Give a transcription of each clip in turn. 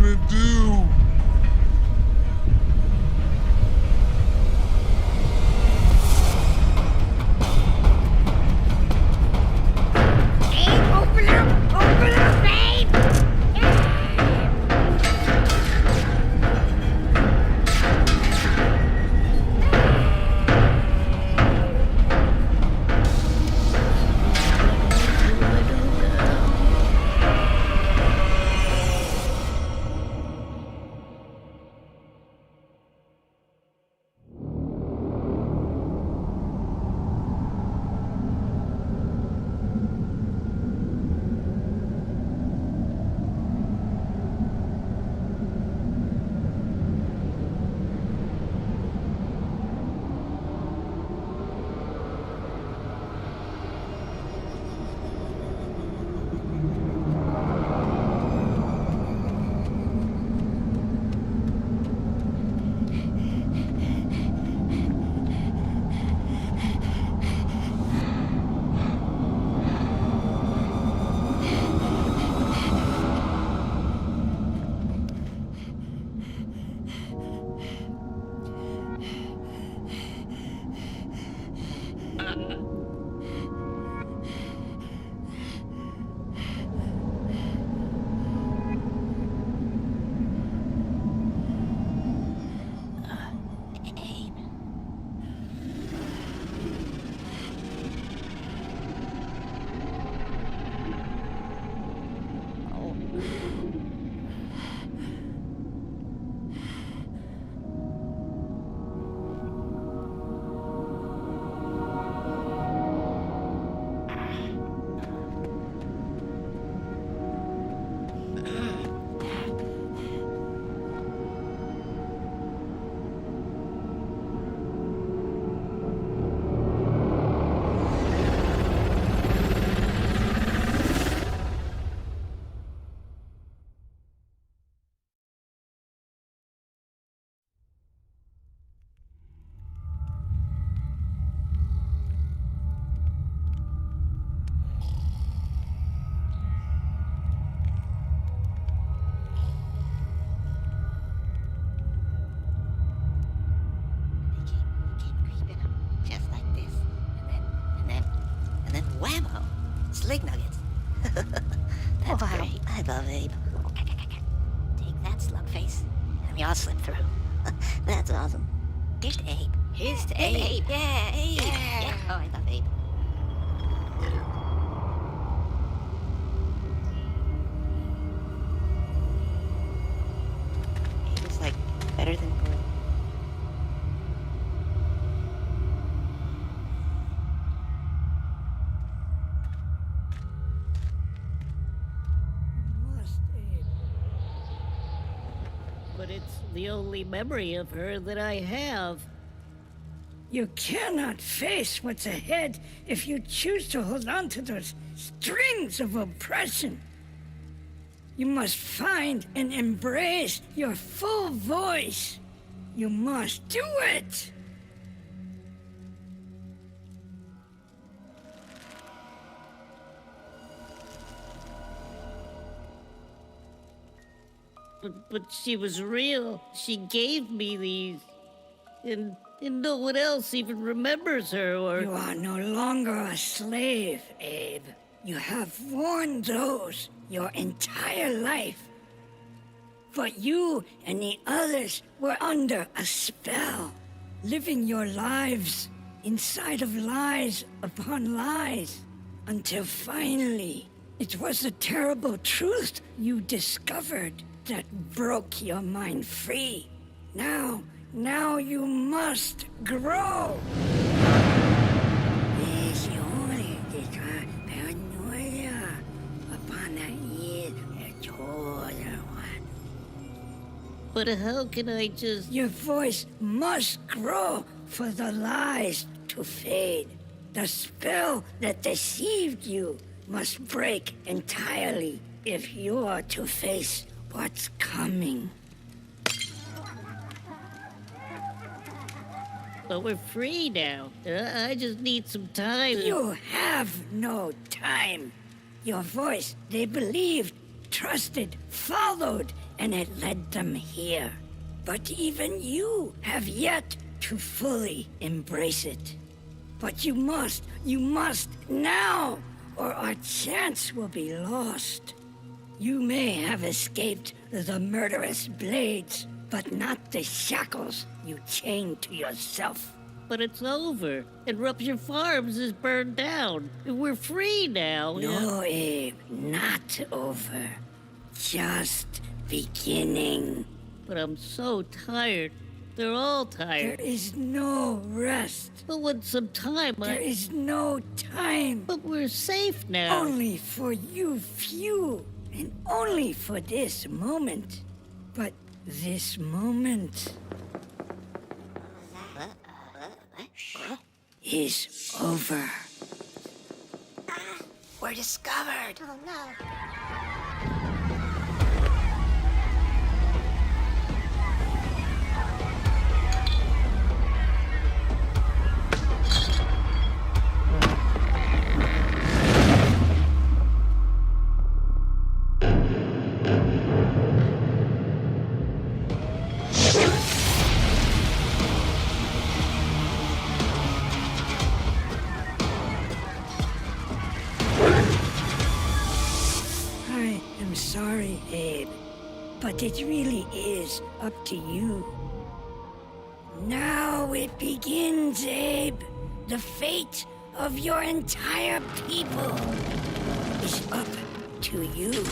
gonna do? Abe, open up! Open up, Abe! Whammo! Slig nuggets. That's great. I love Abe. Take that, slugface. Let me all slip through. That's awesome. Here's to Abe. Here's to Abe. Yeah, Abe. Yeah. Oh, I love Abe. Abe is like better than Blue. But it's the only memory of her that I have. You cannot face what's ahead if you choose to hold on to those strings of oppression. You must find and embrace your full voice. You must do it. But she was real. She gave me these. And no one else even remembers her or... You are no longer a slave, Abe. You have worn those your entire life. But you and the others were under a spell, living your lives inside of lies upon lies, until finally it was the terrible truth you discovered that broke your mind free. Now you must grow. But how can I just... Your voice must grow for the lies to fade. The spell that deceived you must break entirely if you are to face what's coming. But we're free now. I just need some time. You have no time. Your voice, they believed, trusted, followed, and it led them here. But even you have yet to fully embrace it. But you must now, or our chance will be lost. You may have escaped the murderous blades, but not the shackles you chained to yourself. But it's over, and Rupture Farms is burned down. We're free now. No, Abe, not over. Just beginning. But I'm so tired. They're all There tired. is no rest. But with some time, There is no time. But we're safe now. Only for you few, and only for this moment. But this moment is over. We're discovered. Oh no. I am sorry, Abe, but it really is up to you. Now it begins, Abe. The fate of your entire people is up to you.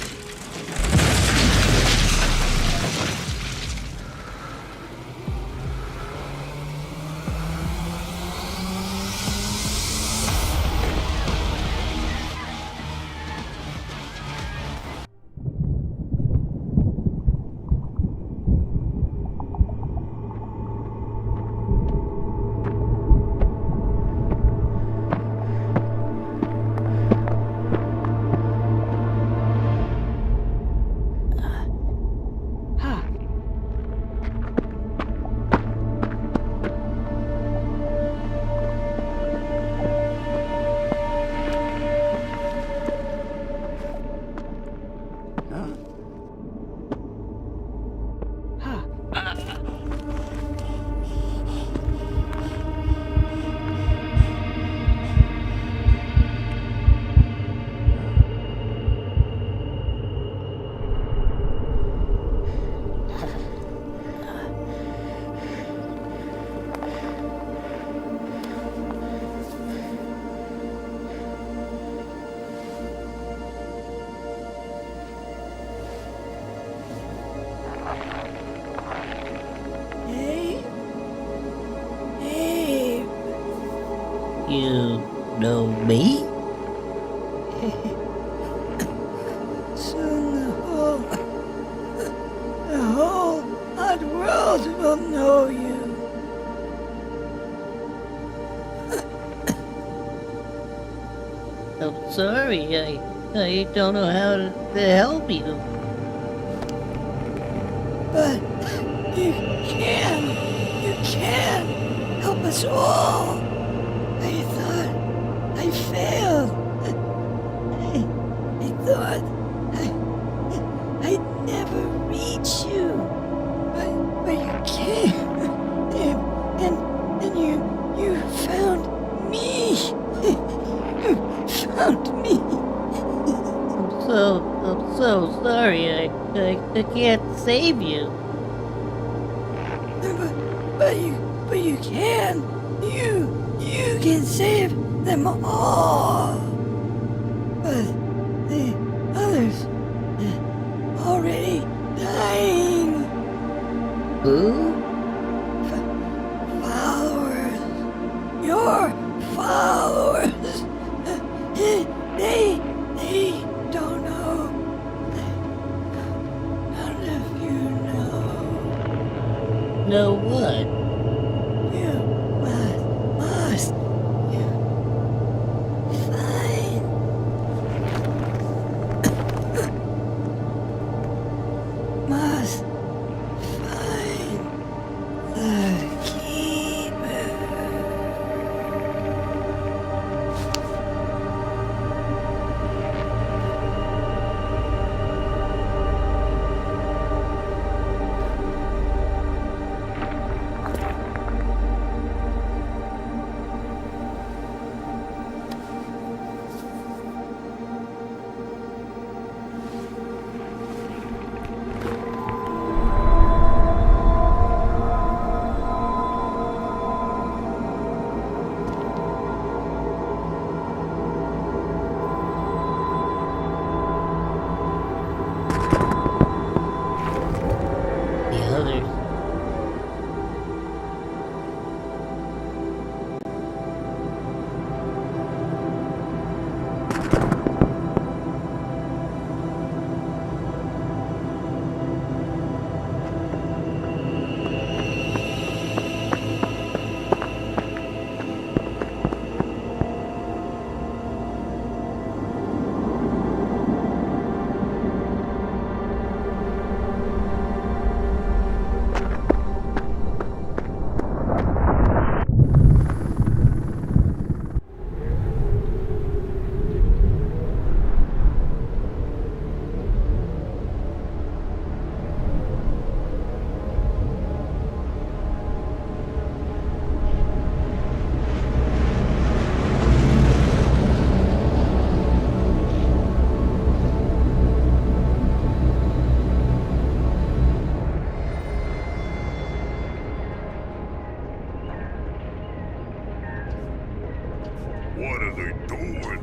You know me? Soon the whole odd world will know you. I'm sorry, I don't know how to help you. But you can help us all. I thought I failed. I thought I'd never reach you. But you came. And you found me. You found me. I'm so sorry. I can't save you. But you can. You can save them all. But the others already dying. Who? Followers. Your followers. They don't know. None of you know. Know what? You must must find the keeper. others. What are they doing?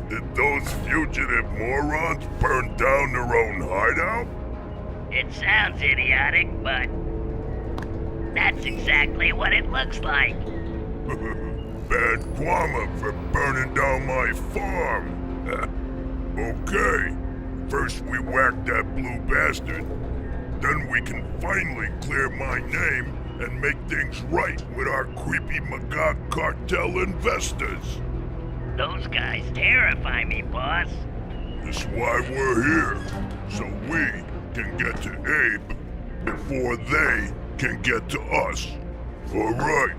Did those fugitive morons burn down their own hideout? It sounds idiotic, but that's exactly what it looks like. Bad karma for burning down my farm. Okay, first we whack that blue bastard. Then we can finally clear my name and make things right with our creepy Magog cartel investors. Those guys terrify me, boss. That's why we're here, so we can get to Abe before they can get to us. All right.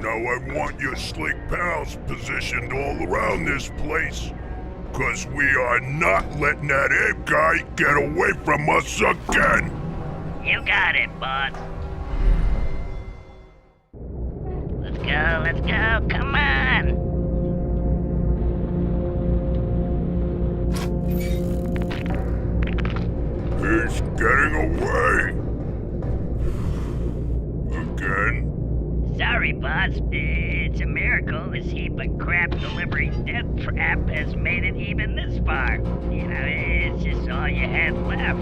Now I want your slick pals positioned all around this place, 'cause we are not letting that Abe guy get away from us again. You got it, boss. Let's go, come on! He's getting away. Again? Sorry, boss. It's a miracle this heap of crap delivery death trap has made it even this far. You know, it's just all you had left.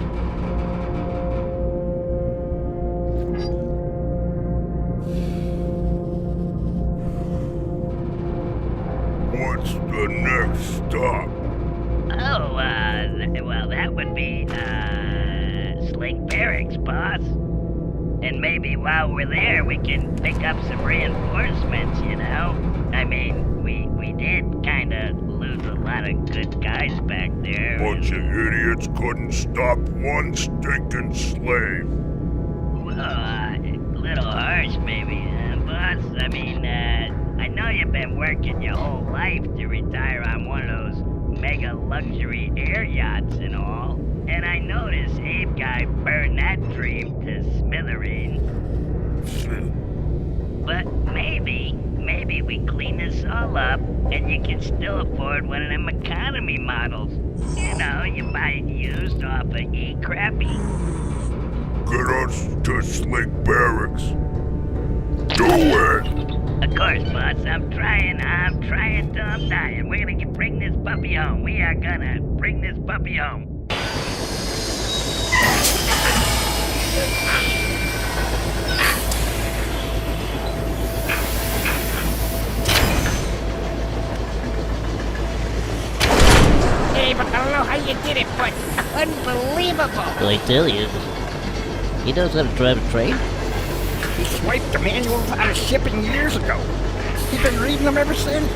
What's the next stop? Oh, well, that would be, Sling Barracks, boss. And maybe while we're there, we can pick up some reinforcements, you know? I mean, we did kinda lose a lot of good guys back there. Bunch of idiots couldn't stop one stinking slave. Well, a little harsh, maybe, boss. I mean, I know you've been working your whole life to retire on one of those mega luxury air yachts and all. And I noticed Abe guy burned that dream to smithereens. But maybe we clean this all up and you can still afford one of them economy models. You know, you buy it used off of E-Crappy. Get us to Slick Barracks. Do it! Of course, boss. I'm trying till I'm dying. We're gonna bring this puppy home. We are gonna bring this puppy home. Abe, I don't know how you did it, but unbelievable! I tell you, he knows how to drive a train. He swiped the manuals out of shipping years ago. He's been reading them ever since.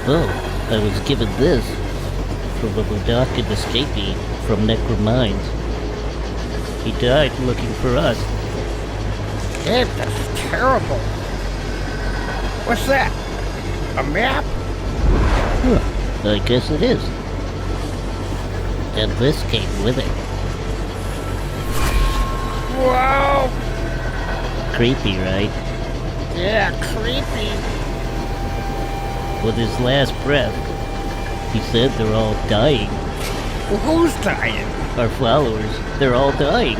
Well, I was given this from a Budokan escapee from Necromines. He died looking for us. Abe, that's terrible. What's that? A map? Huh, I guess it is. And this came with it. Whoa! Creepy, right? Yeah, creepy. With his last breath, he said they're all dying. Well, who's dying? Our followers, they're all dying.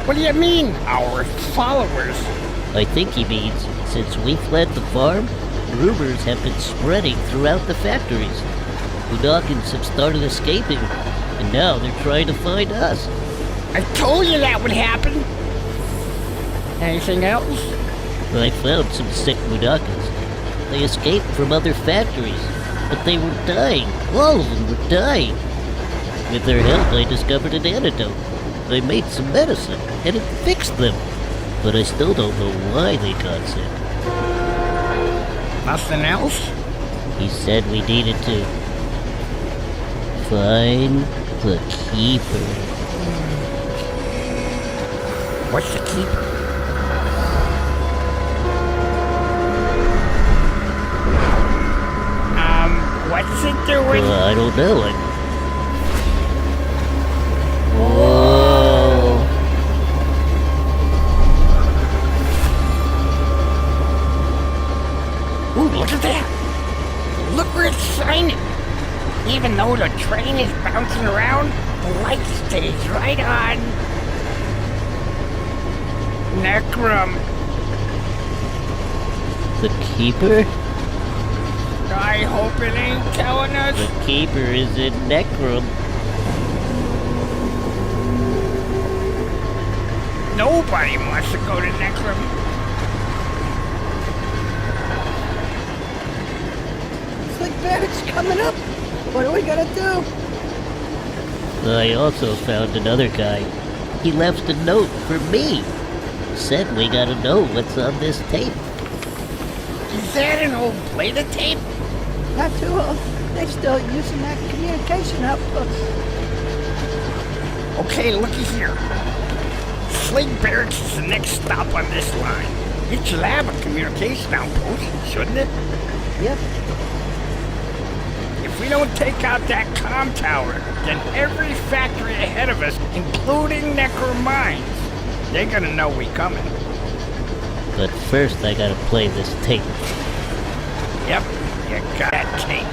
What do you mean, our followers? I think he means, since we fled the farm, rumors have been spreading throughout the factories. Budokans have started escaping, And now they're trying to find us. I told you that would happen. Anything else? Well, I found some sick Mudakas. They escaped from other factories, but they were dying. All of them were dying. With their help, I discovered an antidote. I made some medicine, and it fixed them. But I still don't know why they got sick. Nothing else? He said we needed to find the Keeper. What's the Keeper? What's it doing? I don't know. Ooh, look at that! Look where it's shining! Even though the train is bouncing around, the light stays right on. Necrum. The Keeper? I hope it ain't telling us. The Keeper is in Necrum. Nobody wants to go to Necrum. Slick Barrett's coming up. What are we gonna do? I also found another guy. He left a note for me. Said we gotta know what's on this tape. Is that an old plate of tape? Not too old. They're still using that communication outpost. Okay, looky here. Slate Barracks is the next stop on this line. It should have a communication outpost, shouldn't it? Yep. If we don't take out that comm tower, then every factory ahead of us, including Necro Mines, they're gonna know we coming. But first I gotta play this tape. Yep, you got that tape.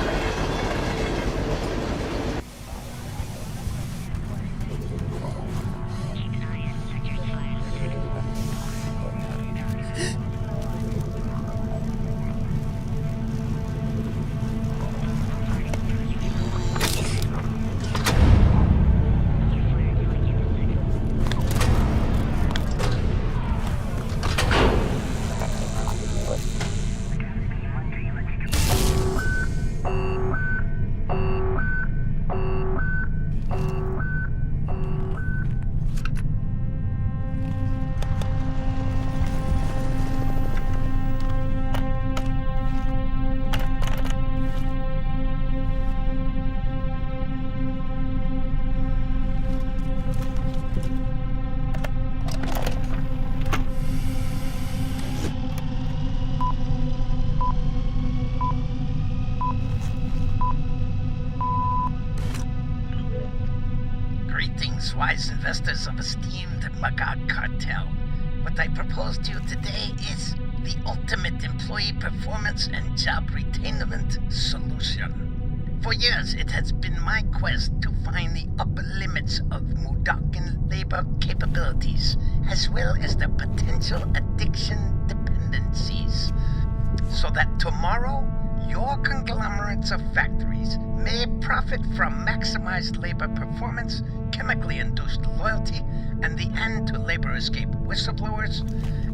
Greetings, wise investors of esteemed Magog Cartel. What I propose to you today is the ultimate employee performance and job retainment solution. For years, it has been my quest to find the upper limits of Mudakan labor capabilities, as well as the potential addiction dependencies, so that tomorrow, your conglomerates of factories may profit from maximized labor performance, chemically induced loyalty, and the end to labor escape whistleblowers,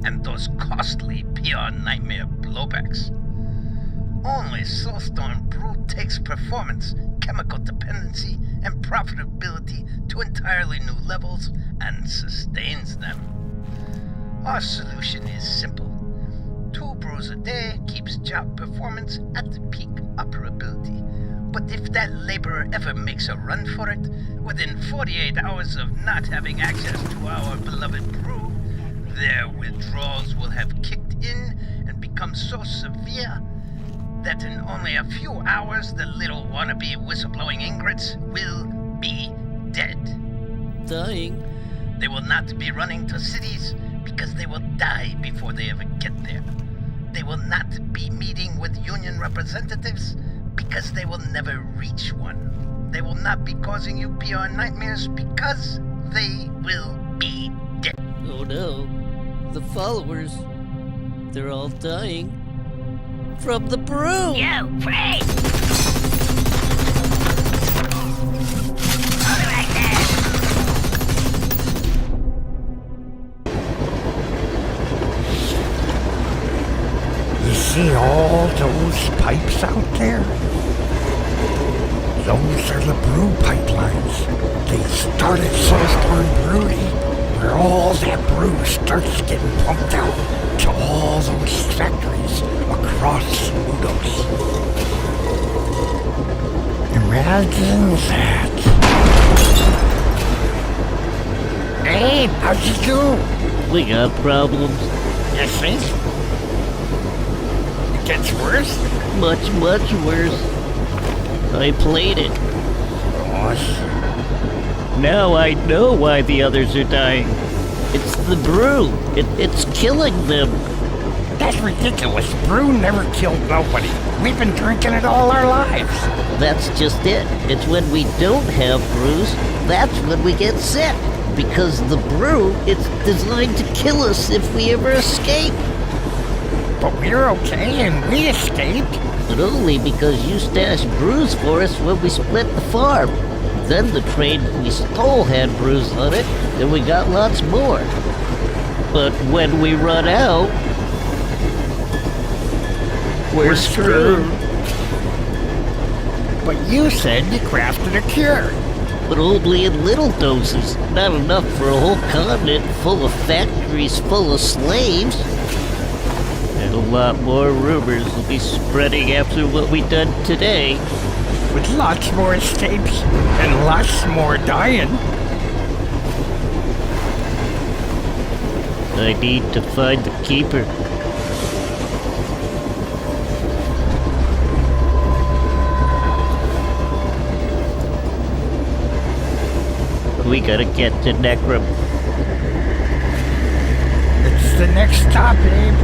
and those costly PR nightmare blowbacks. Only SOULSTORM brew takes performance, chemical dependency, and profitability to entirely new levels and sustains them. Our solution is simple. 2 brews a day keeps job performance at peak operability. But if that laborer ever makes a run for it, within 48 hours of not having access to our beloved brew, their withdrawals will have kicked in and become so severe that in only a few hours the little wannabe whistleblowing ingrates will be dead. Dying? They will not be running to cities because they will die before they ever get there. They will not be meeting with union representatives because they will never reach one. They will not be causing you PR nightmares because they will be dead. Oh no. The followers. They're all dying. From the brew! Yo, Frank! See all those pipes out there? Those are the brew pipelines. They start at SOULSTORM Brewery, where all that brew starts getting pumped out to all those factories across Mudos. Imagine that. Hey, how'd you do? We got problems. You think? It gets worse? Much, much worse. I played it. Gosh. Now I know why the others are dying. It's the brew. It's killing them. That's ridiculous. Brew never killed nobody. We've been drinking it all our lives. That's just it. It's when we don't have brews, that's when we get sick. Because the brew, it's designed to kill us if we ever escape. But we're okay and we escaped. But only because you stashed brews for us when we split the farm. Then the train we stole had brews on it, and we got lots more. But when we run out, we're screwed. But you said you crafted a cure. But only in little doses, not enough for a whole continent full of factories full of slaves. And a lot more rumors will be spreading after what we done today. With lots more escapes and lots more dying. I need to find the keeper. We gotta get to Necrum. It's the next stop, Abe.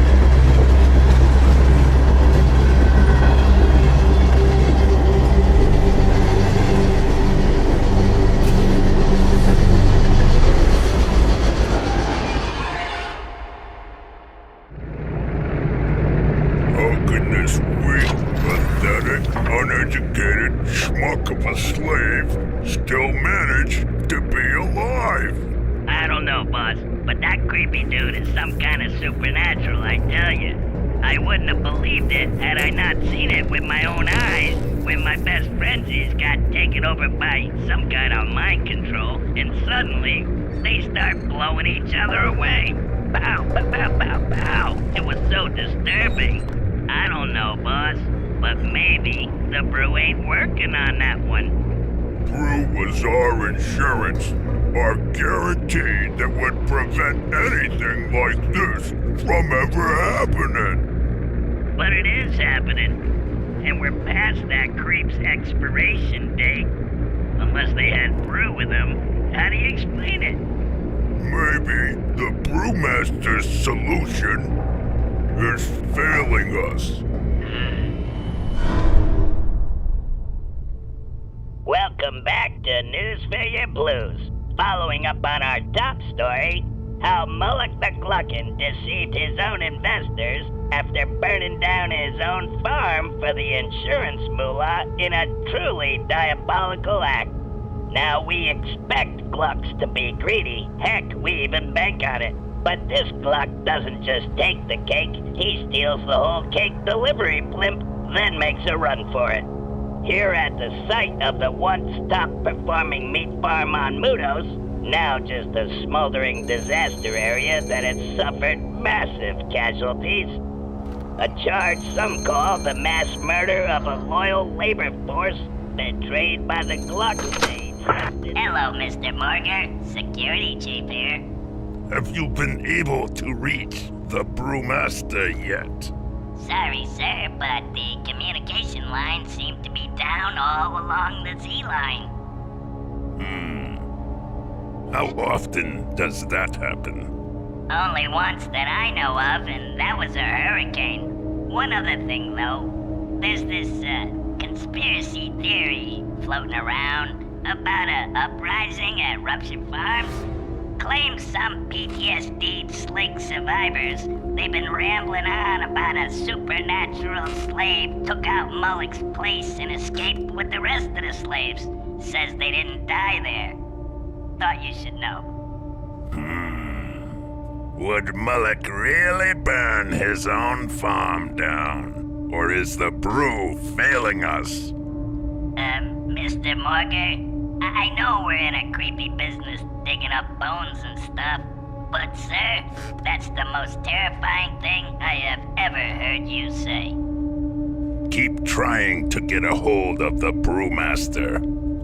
How can this weak, pathetic, uneducated schmuck of a slave still manage to be alive? I don't know, boss, but that creepy dude is some kind of supernatural, I tell you. I wouldn't have believed it had I not seen it with my own eyes when my best frenzies got taken over by some kind of mind control, and suddenly they start blowing each other away. Pow, pow, pow, pow, pow. It was so disturbing. I don't know, boss, but maybe the brew ain't working on that one. Brew was our insurance, our guarantee that would prevent anything like this from ever happening. But it is happening, and we're past that creep's expiration date. Unless they had brew with them, how do you explain it? Maybe the brewmaster's solution is failing us. Welcome back to News for Your Blues. Following up on our top story, how Moloch the Gluckin deceived his own investors after burning down his own farm for the insurance moolah in a truly diabolical act. Now, we expect Glucks to be greedy. Heck, we even bank on it. But this Gluck doesn't just take the cake, he steals the whole cake delivery blimp, then makes a run for it. Here at the site of the once top-performing meat farm on Mudos, now just a smoldering disaster area that had suffered massive casualties. A charge some call the mass murder of a loyal labor force betrayed by the Gluck state. Hello, Mr. Morgan. Security chief here. Have you been able to reach the brewmaster yet? Sorry, sir, but the communication lines seem to be down all along the Z-line. How often does that happen? Only once that I know of, and that was a hurricane. One other thing, though. There's this, conspiracy theory floating around about a uprising at Rupture Farms. Claims some PTSD slick survivors. They've been rambling on about a supernatural slave took out Moloch's place and escaped with the rest of the slaves. Says they didn't die there. Thought you should know. Would Mullock really burn his own farm down? Or is the brew failing us? Mr. Morger, I know we're in a creepy business digging up bones and stuff, but sir, that's the most terrifying thing I have ever heard you say. Keep trying to get a hold of the brewmaster.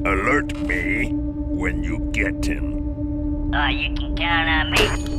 Alert me when you get him. Oh, you can count on me.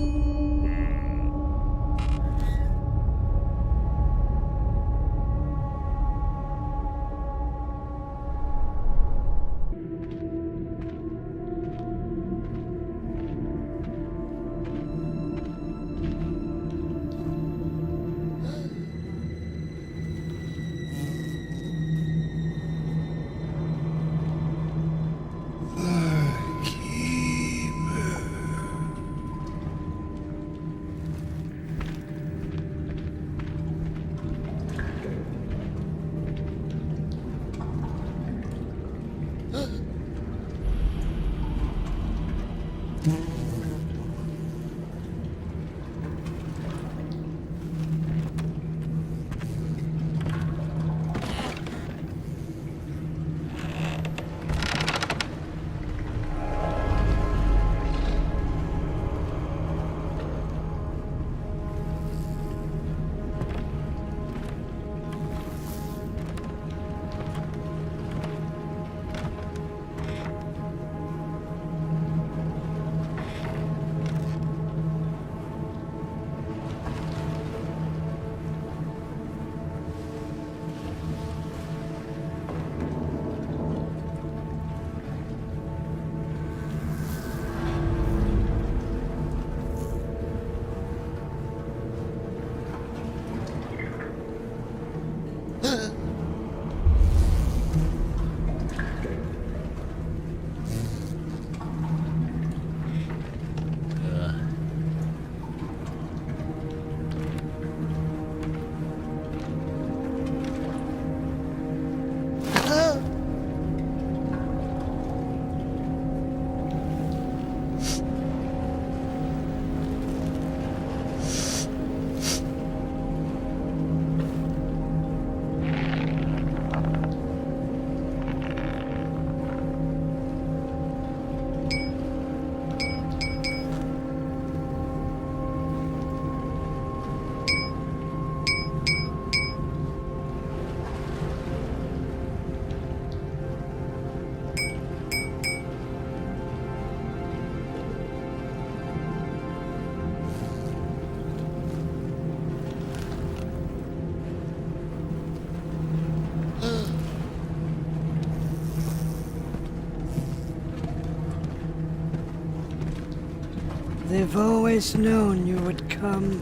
They've always known you would come.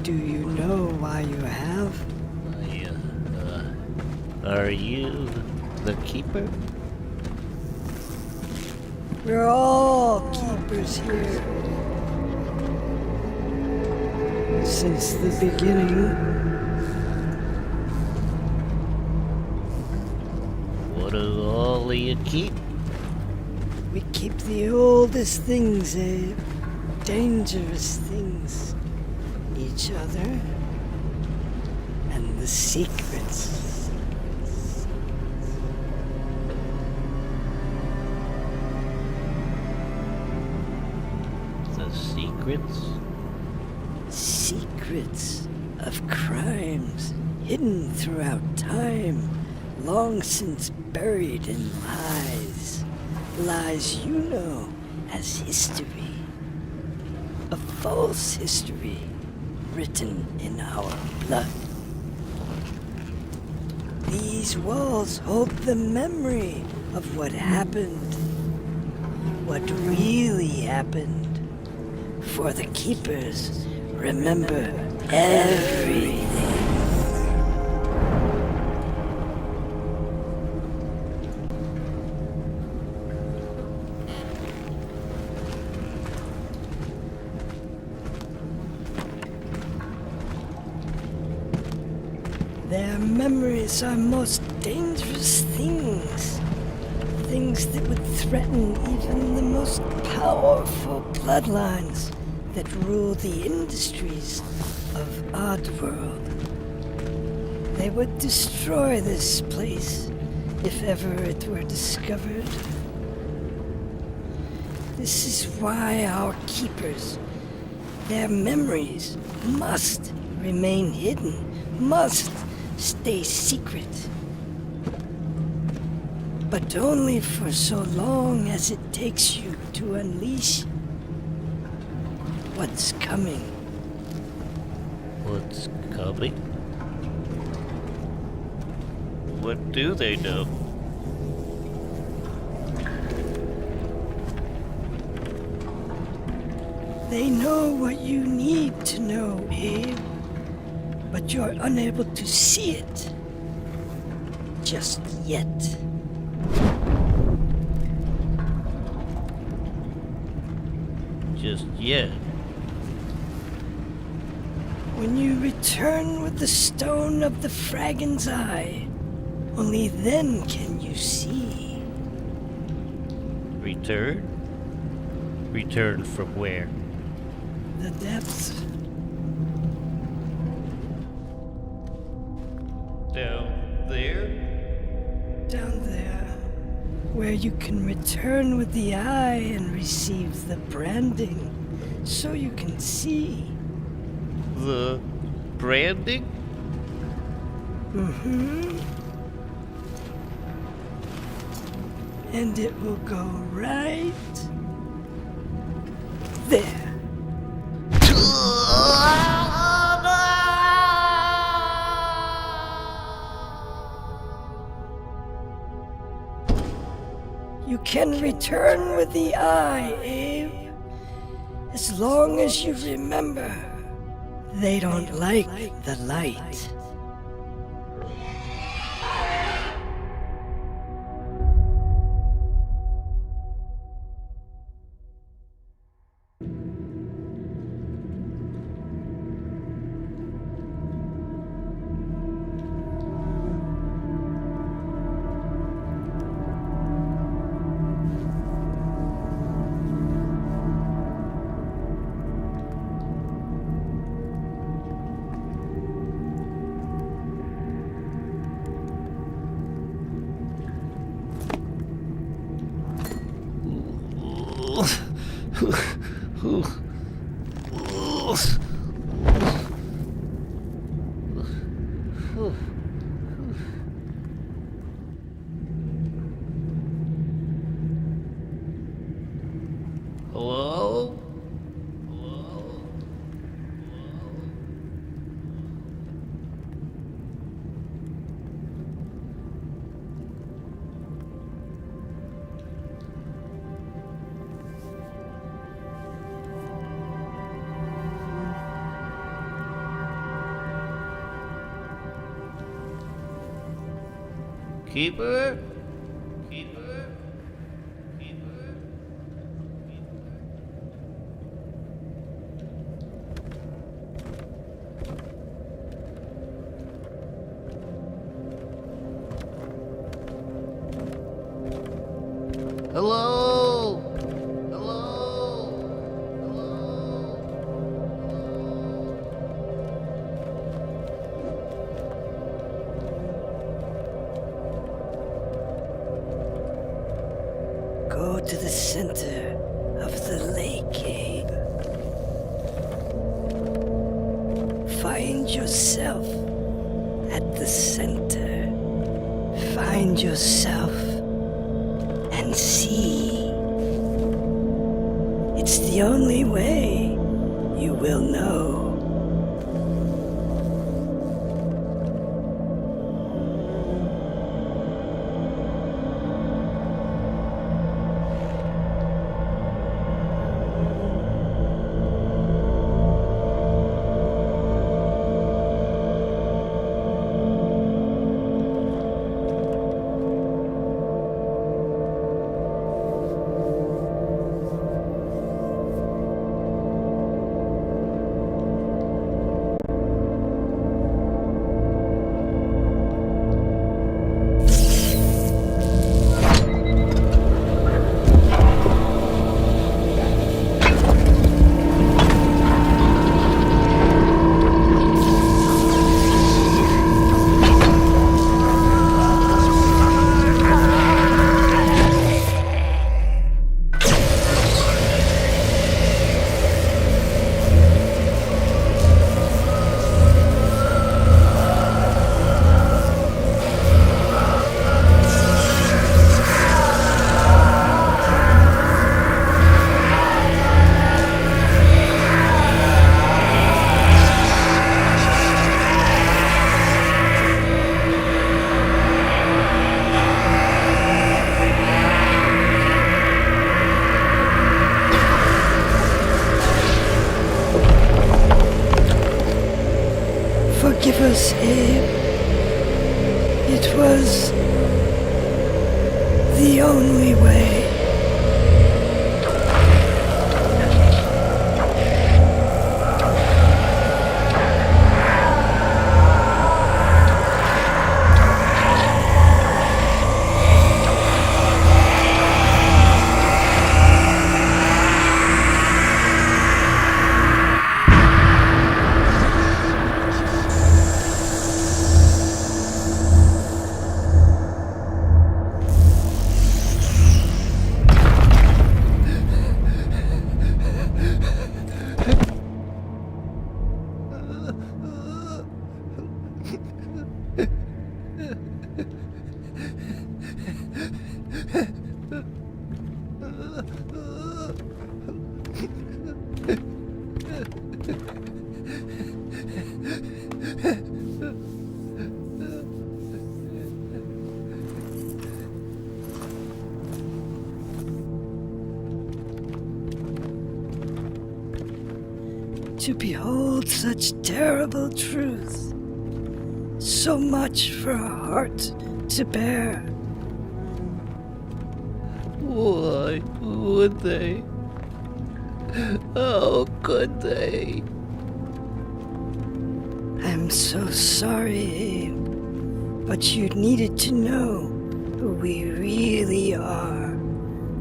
Do you know why you have? Are you the keeper? We're all keepers here. Since the beginning. What do all of you keep? We keep the oldest things, Abe. Dangerous things. Each other. And the secrets. The secrets? Secrets of crimes hidden throughout time, long since buried in lies. Lies you know as history. A false history written in our blood. These walls hold the memory of what happened. What really happened. For the keepers remember everything. Their memories are most dangerous things. Things that would threaten even the most powerful bloodlines. that rule the industries of Oddworld. They would destroy this place if ever it were discovered. This is why our keepers, their memories must remain hidden, must stay secret. But only for so long as it takes you to unleash what's coming. What's coming? What do they know? They know what you need to know, Abe, but you're unable to see it just yet. Just yet. When you return with the stone of the Fragon's Eye, only then can you see. Return? Return from where? The depths. Down there? Down there, where you can return with the eye and receive the branding, so you can see. The branding? Mm-hmm. And it will go right there. You can return with the eye, Abe. As long as you remember, they don't like the light. Hello? Keeper? Keeper? Keeper? Hello? Hello? Hello? Go to the center of the lake, Abe. Find yourself at the center. Find yourself and see. It's the only way you will know. us, Abe. It was the only way. To behold such terrible truth, so much for a heart to bear. Why would they? How could they? I'm so sorry, Abe, but you needed to know who we really are,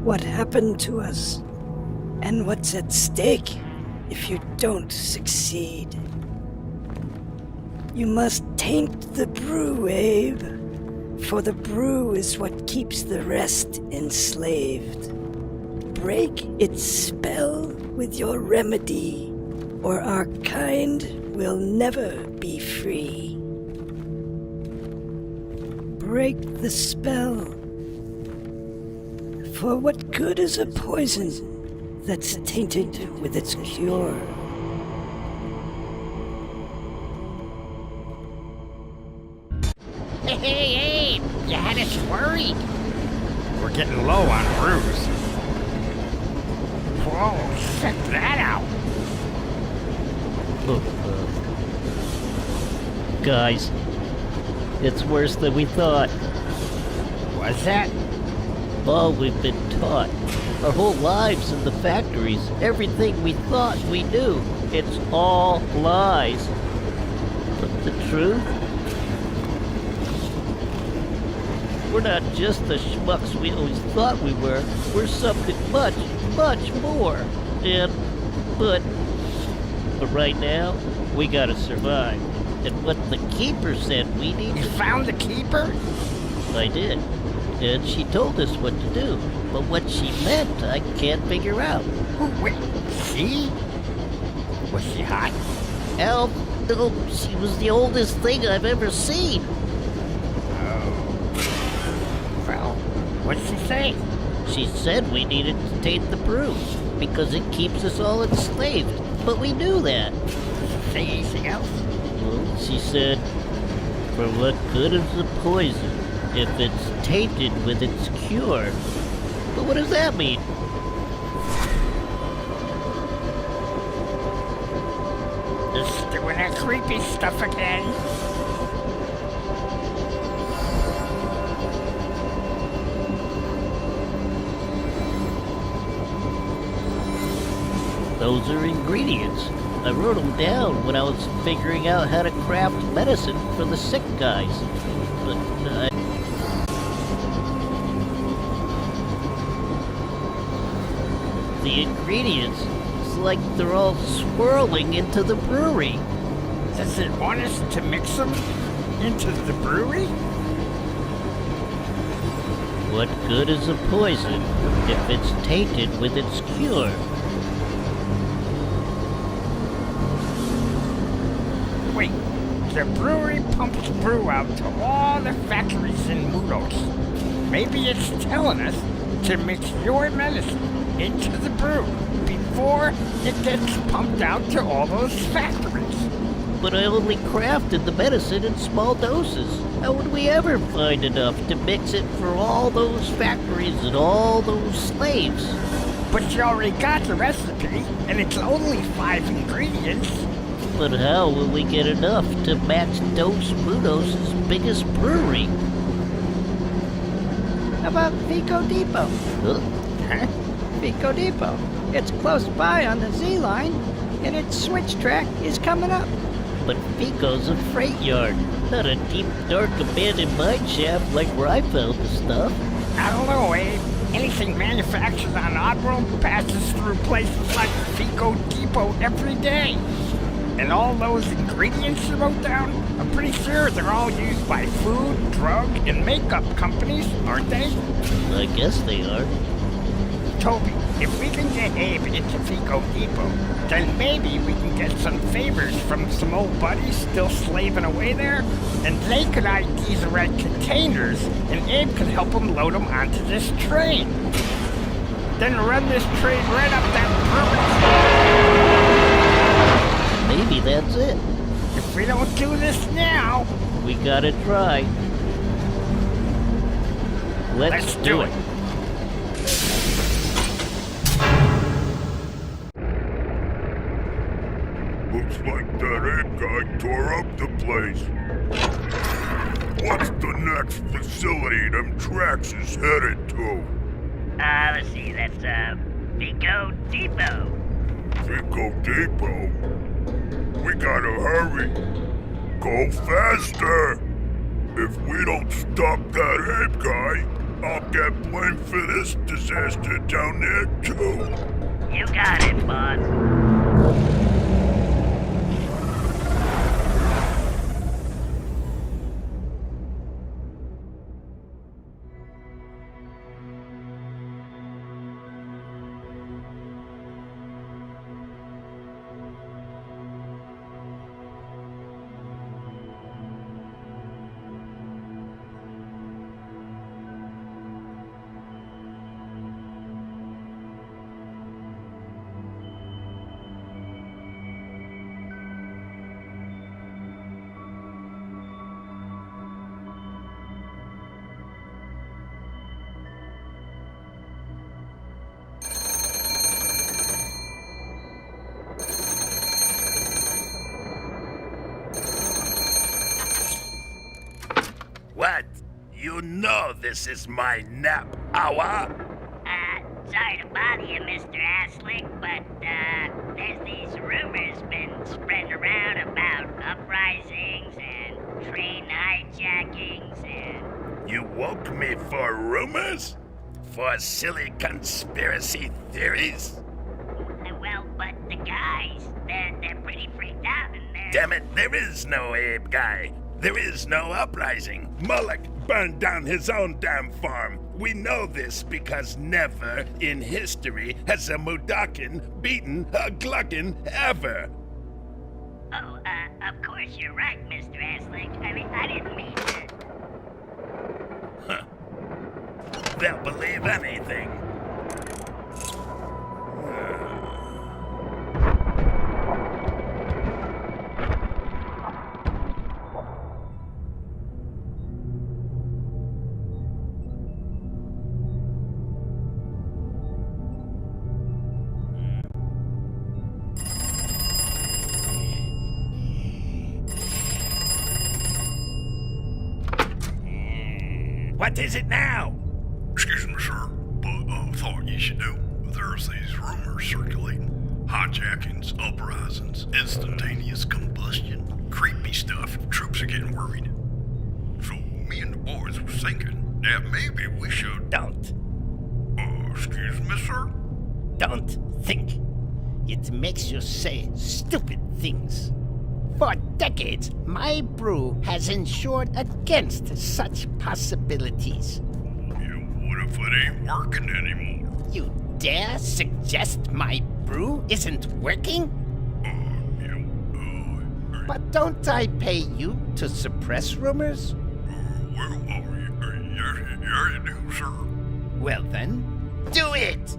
what happened to us, and what's at stake if you don't succeed. You must taint the brew, Abe, for the brew is what keeps the rest enslaved. Break its spell with your remedy, or our kind will never be free. Break the spell, for what good is a poison that's tainted with its cure? Hey, Abe, you had us worried. We're getting low on brews. Whoa, check that out. Guys, it's worse than we thought. Was that? All we've been taught, our whole lives in the factories, everything we thought we knew, it's all lies. But the truth? We're not just the schmucks we always thought we were. We're something much, much more. But right now, we gotta survive. And what the Keeper said we need You to... found the Keeper? I did. And she told us what to do. But what she meant, I can't figure out. Wait, she? Was she hot? Hell, no, she was the oldest thing I've ever seen. Well, what'd she say? She said we needed to taint the brew, because it keeps us all enslaved. But we knew that. Say anything else? Well, she said, for what good is the poison if it's tainted with its cure? But what does that mean? Just doing that creepy stuff again. Those are ingredients. I wrote them down when I was figuring out how to craft medicine for the sick guys. But the ingredients, it's like they're all swirling into the brewery. Does it want us to mix them into the brewery? What good is a poison if it's tainted with its cure? Wait, the brewery pumps brew out to all the factories in Mudos. Maybe it's telling us to mix your medicine into the brew before it gets pumped out to all those factories. But I only crafted the medicine in small doses. How would we ever find enough to mix it for all those factories and all those slaves? But you already got the recipe, and it's only 5 ingredients. But how will we get enough to match Dos Munos' biggest brewery? How about Pico Depot? Huh? Pico Depot. It's close by on the Z line, and its switch track is coming up. But Pico's a freight yard, not a deep, dark, abandoned mine shaft like where I found the stuff. I don't know, Abe. Anything manufactured on Oddworld passes through places like Pico Depot every day. And all those ingredients you wrote down, I'm pretty sure they're all used by food, drug, and makeup companies, aren't they? I guess they are. Toby, if we can get Abe into Pico Depot, then maybe we can get some favors from some old buddies still slaving away there, and they could ID the right containers, and Abe could help them load them onto this train. Then run this train right up that river. Maybe that's it. If we don't do this now, We gotta try. Let's do it. Looks like that ape guy tore up the place. What's the next facility them tracks is headed to? Let's see, that's, Pico Depot. Pico Depot? We gotta hurry. Go faster! If we don't stop that ape guy, I'll get blamed for this disaster down there too. You got it, boss. What? You know this is my nap hour? Sorry to bother you, Mr. Aslick, but, there's these rumors been spreading around about uprisings and train hijackings and... You woke me for rumors? For silly conspiracy theories? Well, but the guys, they're pretty freaked out and they're... Damn it, there is no Abe guy. There is no uprising. Moloch burned down his own damn farm. We know this because never in history has a Mudakin beaten a Gluckin ever. Oh, of course you're right, Mr. Aslick. I mean, I didn't mean to... Huh. They'll believe anything. What is it now? Excuse me, sir, but thought you should know there's these rumors circulating. Hijackings, uprisings, instantaneous combustion, creepy stuff. Troops are getting worried. So me and the boys were thinking that maybe we should... Don't. Excuse me, sir? Don't think. It makes you say stupid things. For decades, my brew has ensured against such possibilities. Yeah, what if it ain't working anymore? You dare suggest my brew isn't working? But don't I pay you to suppress rumors? Well, yes, you do, sir. Well then, do it!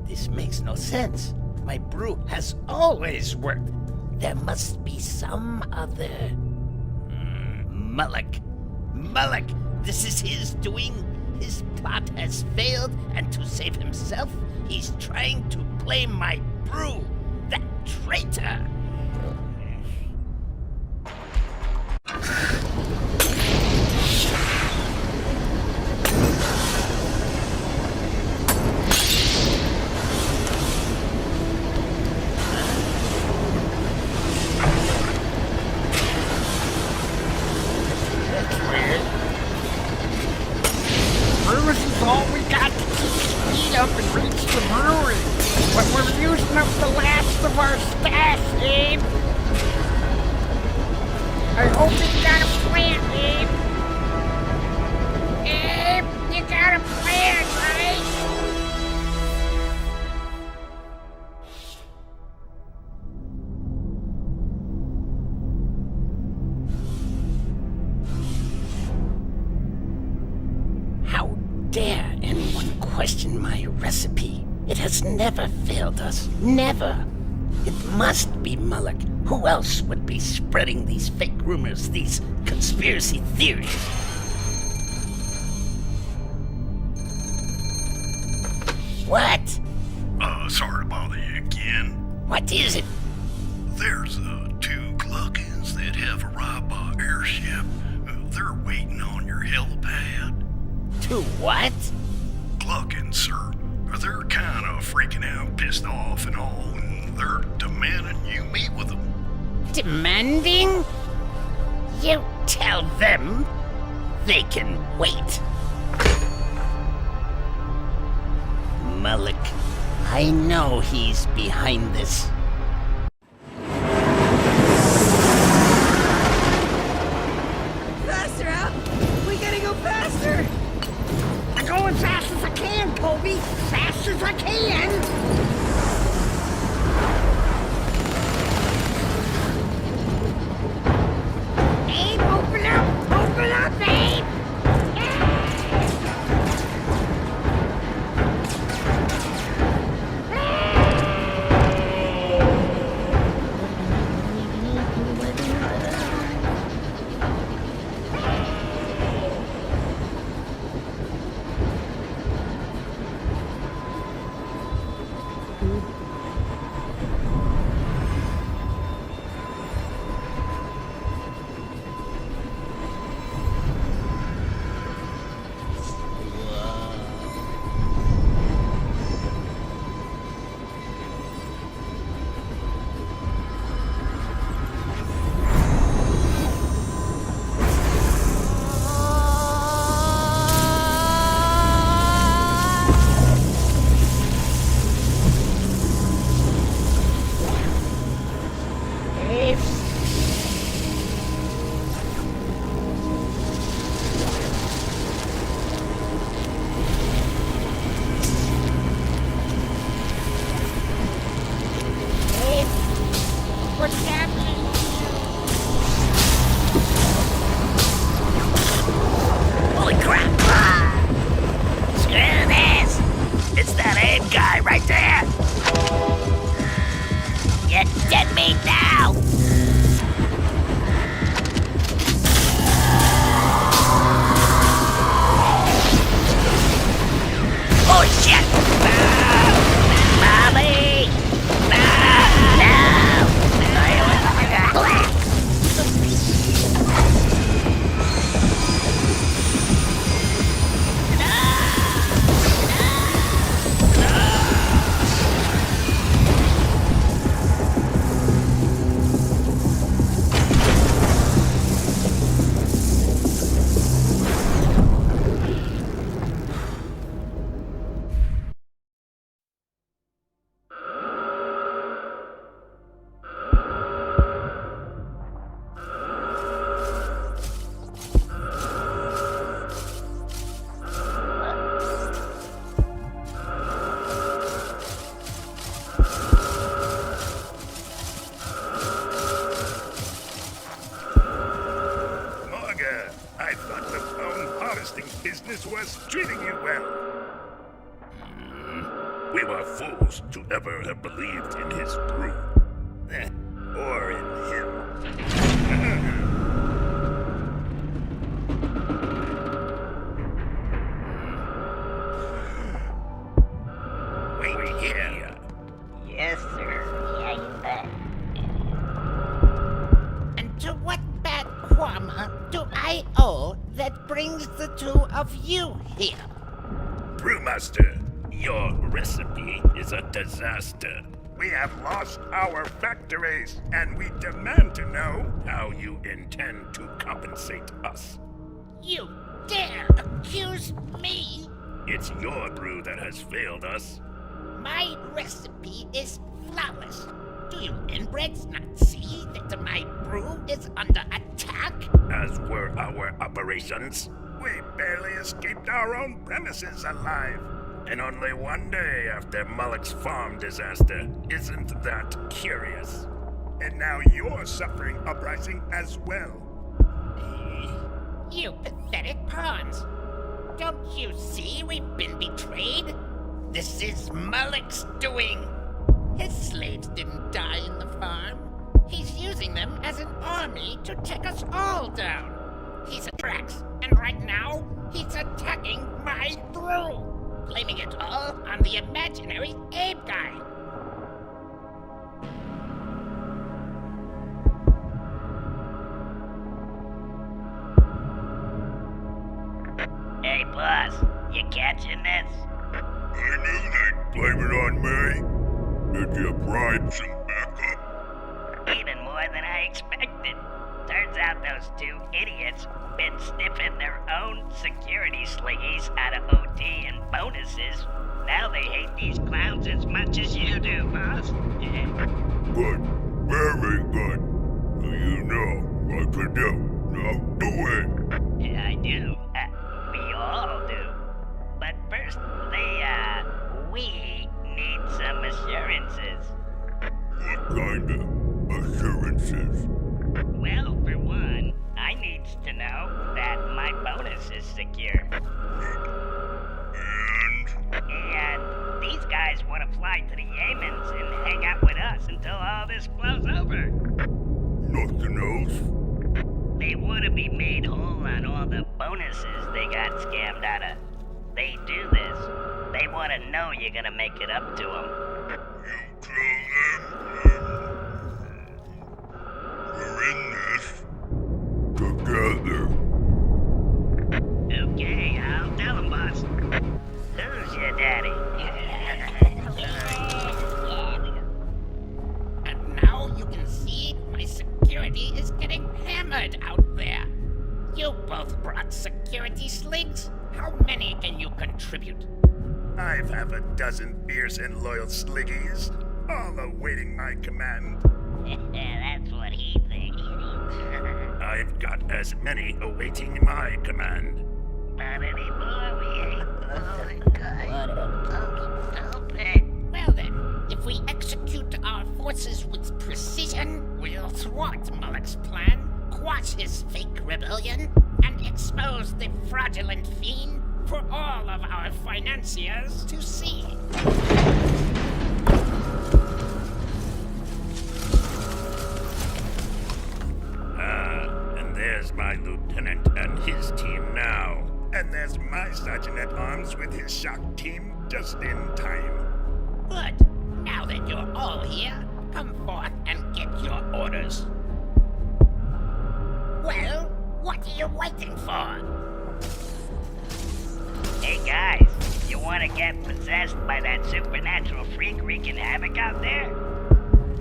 This makes no sense. My brew has always worked. There must be some other... Moloch. Moloch! This is his doing. His plot has failed, and to save himself, he's trying to play my brew. That traitor. Bruce is all we got to keep speed up and reach the brewery. But we're using up the last of our stash, Abe. I hope you got a plan, Abe. Abe, you got a plan, right? How dare anyone question my recipe? It has never failed us. Never. It must be Mullock. Who else would be spreading these fake rumors, these conspiracy theories? What? Sorry to bother you again. What is it? There's, 2 Gluckins that have arrived by airship. They're waiting on your helipad. 2 what? Gluckins, sir. They're kind of freaking out, pissed off and all, and they're demanding you meet with them. Demanding? You tell them they can wait. Mullock, I know he's behind this. Faster, Al! We gotta go faster! I'm going fast as I can, Colby. Fast as I can. Abe, open up! Open up, Abe! What's happening? Holy crap! Screw this! It's that Abe guy right there! Get dead meat now! Oh shit! No! Mommy! No! No! I thought the bone harvesting business was treating you well. We were fools to ever have believed in his brew. Or in him. Wait here. Yes, sir. brings the two of you here? Brewmaster, your recipe is a disaster. We have lost our factories, and we demand to know how you intend to compensate us. You dare accuse me? It's your brew that has failed us. My recipe is flawless. Do you inbreds not see that my brew is under attack? As were our operations. We barely escaped our own premises alive. And only one day after Mullock's farm disaster. Isn't that curious? And now you're suffering uprising as well. You pathetic pawns. Don't you see we've been betrayed? This is Mullock's doing. His slaves didn't die in the farm. He's using them as an army to take us all down. He's a Drax, and right now, he's attacking my brew, blaming it all on the imaginary Abe guy. Hey, boss, you catching this? I knew they'd blame it on me. Did you bribe some backup? Even more than I expected. Turns out those two idiots been sniffing their own security slingies out of OT and bonuses. Now they hate these clowns as much as you do, boss. Good. Very good. You know what to do. Now do it. Yeah, I do. We all do. But first, we need some assurances. What kind of assurances? Well, for one, I needs to know that my bonus is secure. And these guys want to fly to the Yemens and hang out with us until all this blows over. Nothing else? They want to be made whole on all the bonuses they got scammed out of. They do this. They want to know you're gonna make it up to them. You tell them we're in this together. Okay, I'll tell them, boss. Who's your daddy? And now you can see my security is getting hammered out there. You both brought security slings? How many can you contribute? I've have a dozen fierce and loyal sliggies, all awaiting my command. That's what he thinks. I've got as many awaiting my command. Not anymore, we ain't. Oh my God. Stop it. Well then, if we execute our forces with precision, we'll thwart Mullock's plan, quash his fake rebellion, and expose the fraudulent fiend for all of our financiers to see. And there's my lieutenant and his team now. And there's my sergeant-at-arms with his shock team just in time. Good. Now that you're all here, come forth and get your orders. Well, what are you waiting for? Hey guys, you wanna get possessed by that supernatural freak wreaking havoc out there?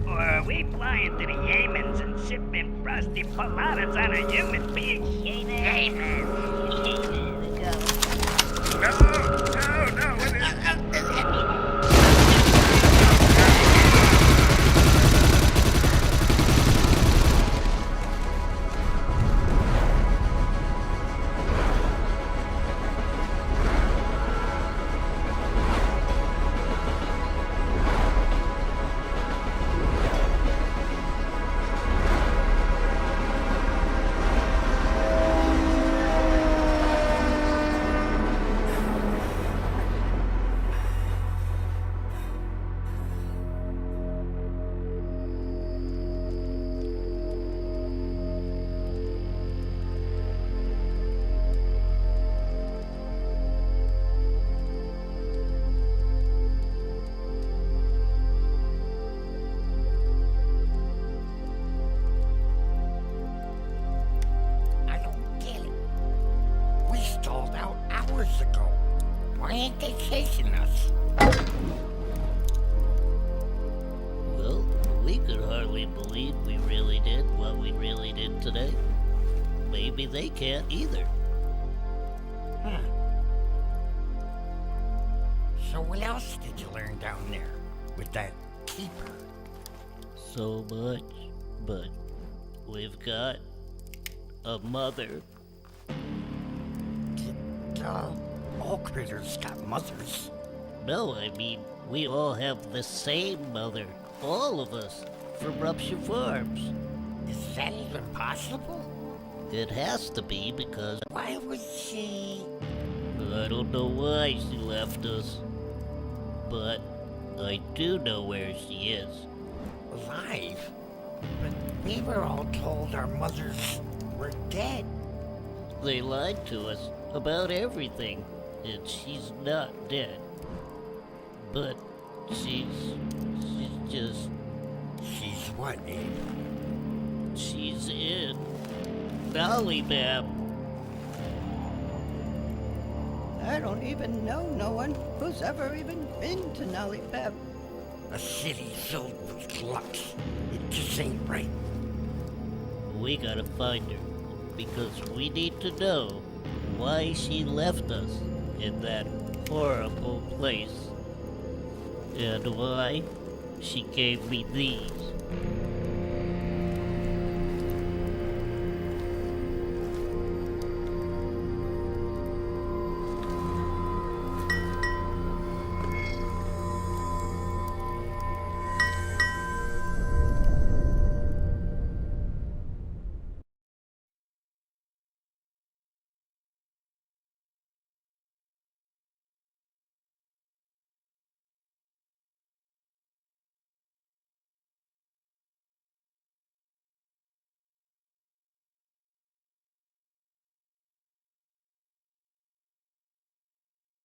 Or are we flying to the Yemens and sipping frosty poladas on a human being? Yemen. No, it is. can't believe we really did what we really did today. Maybe they can't either. So what else did you learn down there with that keeper? So much, but we've got a mother. All critters got mothers. No, I mean, we all have the same mother. All of us, from Rupture Farms. Is that even possible? It has to be because Why was she... I don't know why she left us. But I do know where she is. alive? But we were all told our mothers were dead. They lied to us about everything, and she's not dead. But she's just... She's what, Abe? She's in Lollipop. I don't even know no one who's ever even been to Lollipop. A city filled with glucks. It just ain't right. We gotta find her, because we need to know why she left us in that horrible place. And why she gave me these.